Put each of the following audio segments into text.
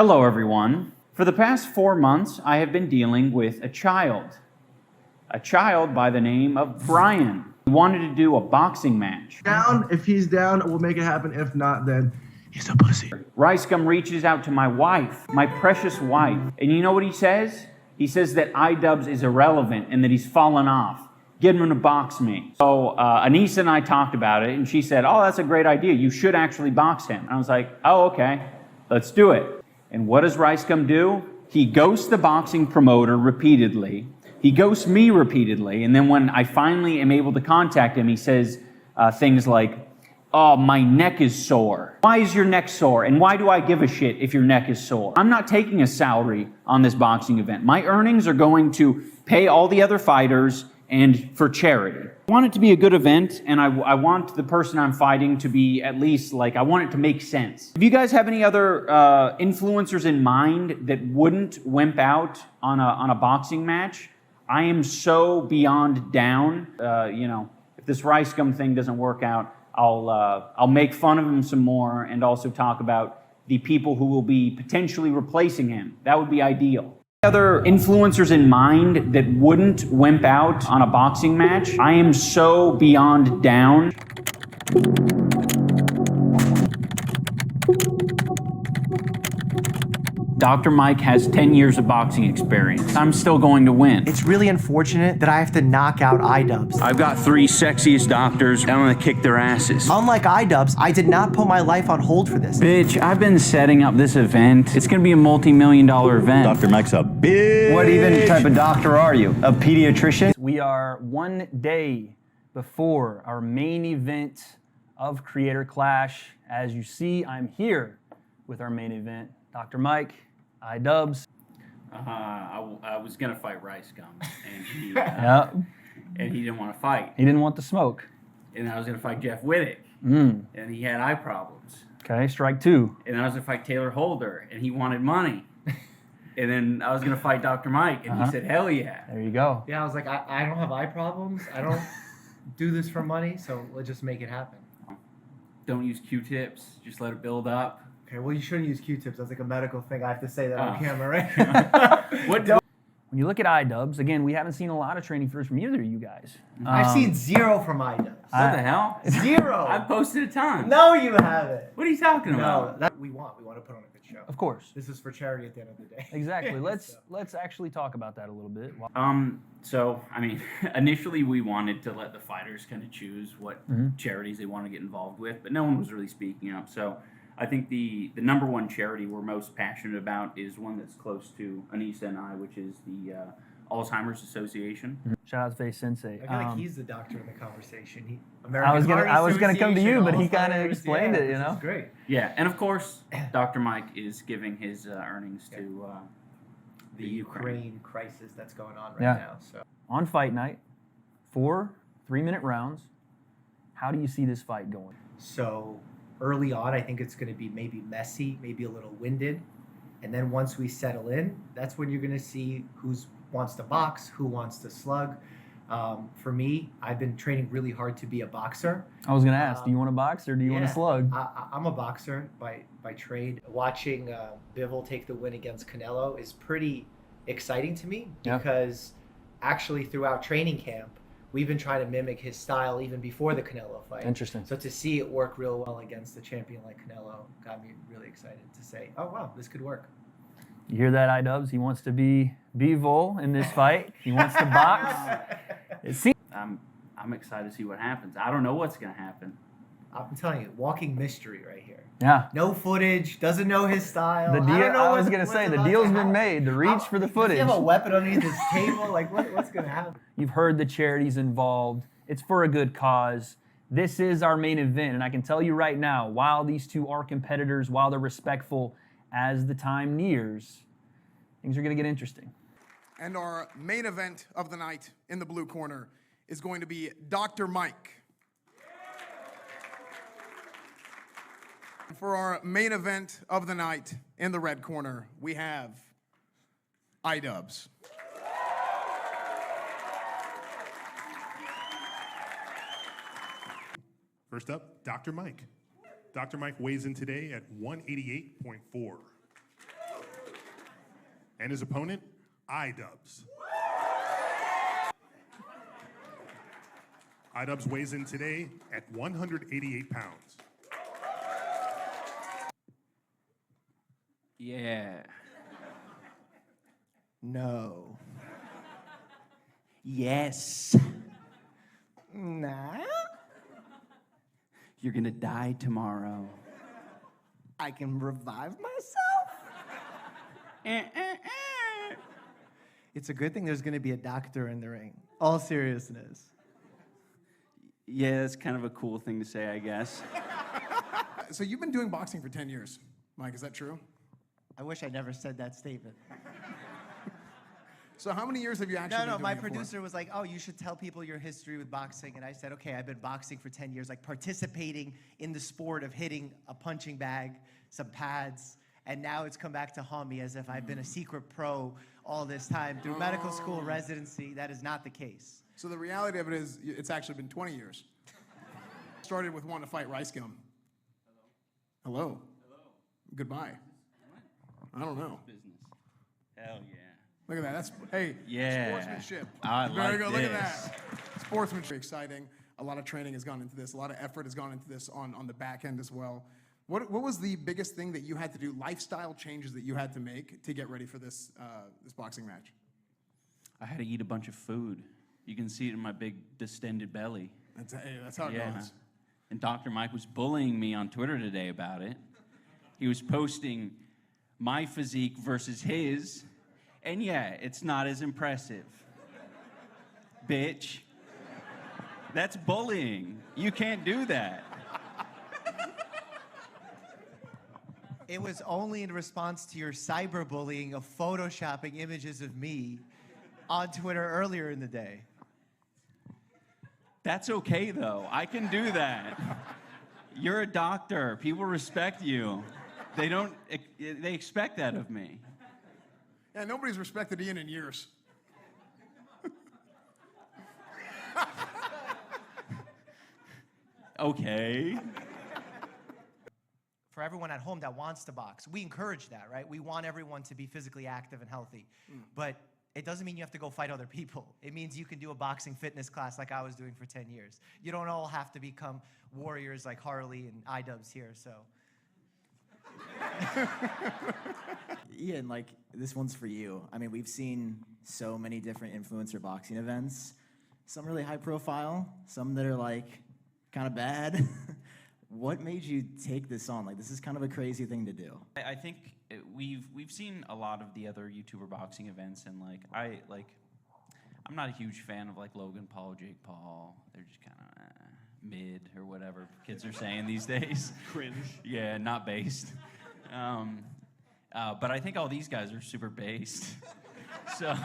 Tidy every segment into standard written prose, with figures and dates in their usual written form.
Hello, everyone. For the past 4 months, I have been dealing with a child by the name of Brian. He wanted to do a boxing match. Down, if he's down, we'll make it happen. If not, then he's a pussy. Ricegum reaches out to my wife, my precious wife, and you know what he says? He says that iDubbbz is irrelevant and that he's fallen off. Get him to box me. So Anissa and I talked about it, and she said, oh, that's a great idea. You should actually box him. And I was like, oh, okay, let's do it. And what does Ricegum do? He ghosts the boxing promoter repeatedly. He ghosts me repeatedly. And then when I finally am able to contact him, he says things like, oh, my neck is sore. Why is your neck sore? And why do I give a shit if your neck is sore? I'm not taking a salary on this boxing event. My earnings are going to pay all the other fighters and for charity. I want it to be a good event, and I want the person I'm fighting to be at least, like, I want it to make sense. If you guys have any other influencers in mind that wouldn't wimp out on a boxing match, I am so beyond down. If this Ricegum thing doesn't work out, I'll make fun of him some more and also talk about the people who will be potentially replacing him. That would be ideal. Other influencers in mind that wouldn't wimp out on a boxing match, I am so beyond down. Dr. Mike has 10 years of boxing experience. I'm still going to win. It's really unfortunate that I have to knock out iDubbbz. I've got 3 sexiest doctors. I'm gonna kick their asses. Unlike iDubbbz, I did not put my life on hold for this. Bitch, I've been setting up this event. It's gonna be a multi-million-dollar event. Dr. Mike's a bitch. What even type of doctor are you? A pediatrician? We are 1 day before our main event of Creator Clash. As you see, I'm here with our main event, Dr. Mike, iDubbbz. I was gonna fight Ricegum, and he and he didn't want to fight. He didn't want the smoke. And I was gonna fight Jeff Wittick, and he had eye problems. Okay, strike 2. And I was gonna fight Taylor Holder, and he wanted money. And then I was gonna fight Dr. Mike, and he said, "Hell yeah!" There you go. Yeah, I was like, I don't have eye problems. I don't do this for money, so let's just make it happen. Don't use Q-tips. Just let it build up. Okay, well, you shouldn't use Q-tips. That's like a medical thing. I have to say that on camera, right? When you look at iDubbbz, again, we haven't seen a lot of training footage from either of you guys. I've seen 0 from iDubbbz. What the hell? 0. I've posted a ton. No, you haven't. What are you talking about? No, that we want to put on a good show. Of course. This is for charity at the end of the day. Exactly. Let's actually talk about that a little bit. So, I mean, initially we wanted to let the fighters kind of choose what charities they want to get involved with, but no one was really speaking up. So I think the number one charity we're most passionate about is one that's close to Anissa and I, which is the Alzheimer's Association. Shout out to Faye Sensei. I feel like he's the doctor in the conversation. I was gonna come to you, but he kind of explained it. This is great. Yeah, and of course, Dr. Mike is giving his earnings to the Ukraine crisis that's going on right now. So on fight night, 4 3-minute rounds. How do you see this fight going? So early on, I think it's going to be maybe messy, maybe a little winded. And then once we settle in, that's when you're going to see who wants to box, who wants to slug. For me, I've been training really hard to be a boxer. I was going to ask, do you want to box or do you want to slug? I'm a boxer by trade. Watching Bivol take the win against Canelo is pretty exciting to me because actually throughout training camp, we've been trying to mimic his style even before the Canelo fight. Interesting. So to see it work real well against a champion like Canelo got me really excited to say, oh, wow, this could work. You hear that, iDubbbz? He wants to be Bivol in this fight. He wants to box. It seems. I'm excited to see what happens. I don't know what's going to happen. I'm telling you, walking mystery right here. Yeah. No footage, doesn't know his style. The deal, I was going to say, the deal's been made. The reach for the footage. Does he have a weapon underneath his table? Like, what's going to happen? You've heard the charities involved. It's for a good cause. This is our main event, and I can tell you right now, while these two are competitors, while they're respectful, as the time nears, things are going to get interesting. And our main event of the night in the blue corner is going to be Dr. Mike. For our main event of the night in the red corner, we have iDubbbz. First up, Dr. Mike. Dr. Mike weighs in today at 188.4. and his opponent, iDubbbz. iDubbbz weighs in today at 188 pounds. Yeah. No. Yes. Nah. You're gonna die tomorrow. I can revive myself. It's a good thing there's going to be a doctor in the ring. All seriousness. Yeah, that's kind of a cool thing to say, I guess. So you've been doing boxing for 10 years. Mike, is that true? I wish I never said that statement. So how many years have you actually been No, doing my it for? producer was like, oh, you should tell people your history with boxing. And I said, okay, I've been boxing for 10 years, like participating in the sport of hitting a punching bag, some pads, and now it's come back to haunt me as if I've been a secret pro all this time through medical school residency. That is not the case. So the reality of it is, it's actually been 20 years. Started with wanting to fight Rice Gum. Hello. Hello. Goodbye. I don't know. Business. Hell yeah. Look at that. That's, hey, Yeah. sportsmanship. I There like you go. Look at this. that. Sportsmanship. Exciting. A lot of training has gone into this. A lot of effort has gone into this on the back end as well. What was the biggest thing that you had to do, lifestyle changes that you had to make to get ready for this this boxing match? I had to eat a bunch of food. You can see it in my big distended belly. That's how it Yeah. goes. And Dr. Mike was bullying me on Twitter today about it. He was posting my physique versus his, and yeah, it's not as impressive. Bitch. That's bullying. You can't do that. It was only in response to your cyberbullying of photoshopping images of me on Twitter earlier in the day. That's okay, though. I can do that. You're a doctor. People respect you. They expect that of me. Yeah, nobody's respected Ian in years. Okay. For everyone at home that wants to box, we encourage that, right? We want everyone to be physically active and healthy. But it doesn't mean you have to go fight other people. It means you can do a boxing fitness class like I was doing for 10 years. You don't all have to become warriors like Harley and iDubbbz here, so. Ian, like, this one's for you. I mean, we've seen so many different influencer boxing events. Some really high profile, some that are, like, kind of bad. What made you take this on? Like, this is kind of a crazy thing to do. I think we've seen a lot of the other YouTuber boxing events, and I'm not a huge fan of like Logan Paul, Jake Paul. They're just kind of mid or whatever kids are saying these days. Cringe. Yeah, not based. But I think all these guys are super based. So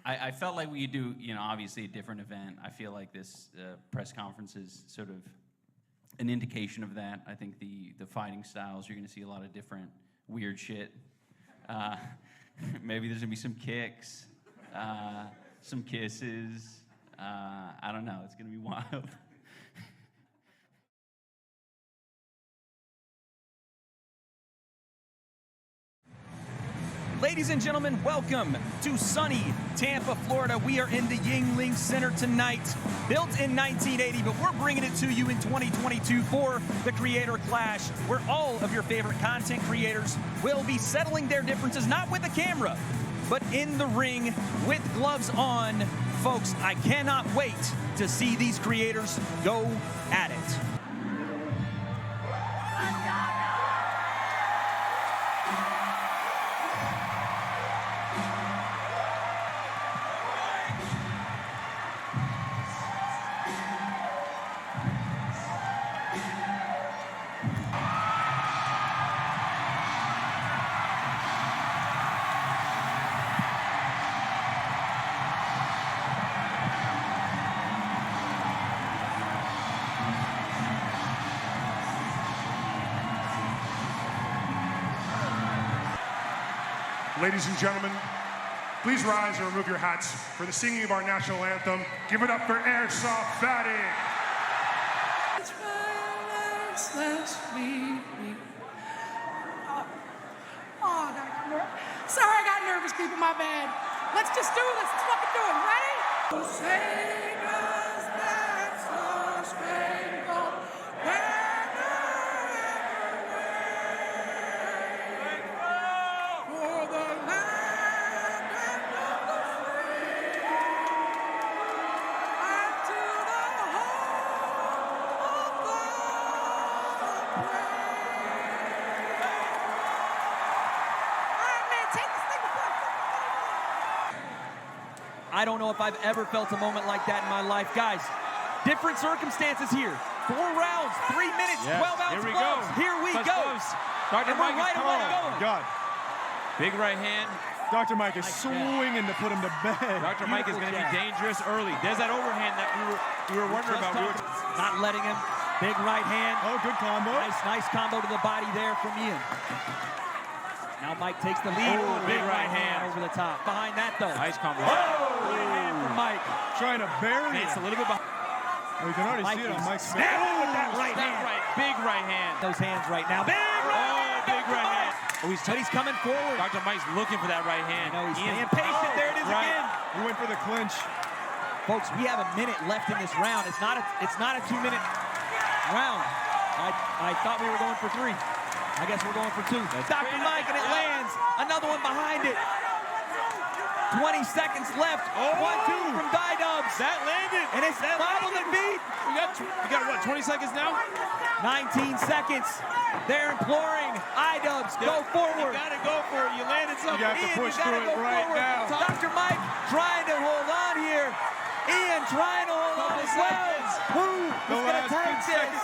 I felt like we could do, obviously a different event. I feel like this press conference is sort of an indication of that. I think the fighting styles, you're going to see a lot of different weird shit. Maybe there's going to be some kicks, some kisses. I don't know. It's going to be wild. Ladies and gentlemen, welcome to sunny Tampa, Florida. We are in the Yuengling Center tonight, built in 1980, but we're bringing it to you in 2022 for the Creator Clash, where all of your favorite content creators will be settling their differences, not with the camera, but in the ring with gloves on. Folks, I cannot wait to see these creators go at it. Ladies and gentlemen, please rise and remove your hats for the singing of our national anthem. Give it up for Airsoft Fatty. Oh, circus people, my bad. Let's just do this. Let's fucking do it. Ready? Sing us that star-spangled banner everywhere. For the land and of the free, and to the home of the brave. I don't know if I've ever felt a moment like that in my life. Guys, different circumstances here. 4 rounds, 3 minutes, 12 ounce Here we gloves. go. Here we Clutch go. gloves. Dr. And Mike we're right is away calling. going. God. Big right hand. Dr. Mike is swinging to put him to bed. Dr. Mike is going to be dangerous early. There's that overhand that we were wondering about. Not letting him. Big right hand. Oh, good combo. Nice combo to the body there from Ian. Now Mike takes the lead. Oh, big right hand over the top. Behind that though. Nice combo. Right hand from Mike. Trying to bury it. It's a little bit behind. Oh, you can already see it on Mike's face. With that right hand. Big right hand. Those hands right now. Big right hand. Big right hand. Oh, he's coming forward. Dr. Mike's looking for that right hand. No, he's staying patient. There it is again. He went for the clinch. Folks, we have a minute left in this round. It's not a 2-minute round. I thought we were going for 3. I guess we're going for 2. Dr. Mike, and it lands. Another one behind it. 20 seconds left. 1-2 from iDubbbz. That landed. And it's followed the beat. We got what, 20 seconds now? 19 seconds. They're imploring iDubbbz, go forward. You gotta go for it. You landed something. You have to push through it right now. Dr. Mike trying to hold on here. Ian trying to hold on as well. Who is going to take this?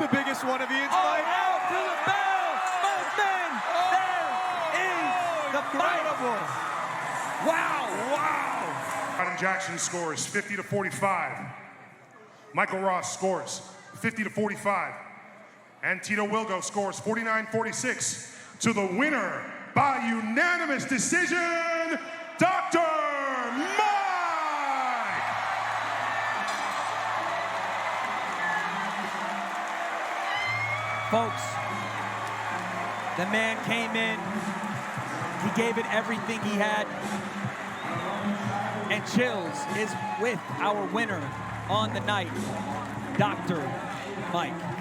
The biggest one of Ian's Oh, life. out to the bell. Both men. There is the incredible. Wow. Adam Jackson scores 50-45. Michael Ross scores 50-45. And Tito Wilgo scores 49-46 to the winner by unanimous decision, Dr. Mike! Folks, the man came in. He gave it everything he had. And Chills is with our winner on the night, Dr. Mike.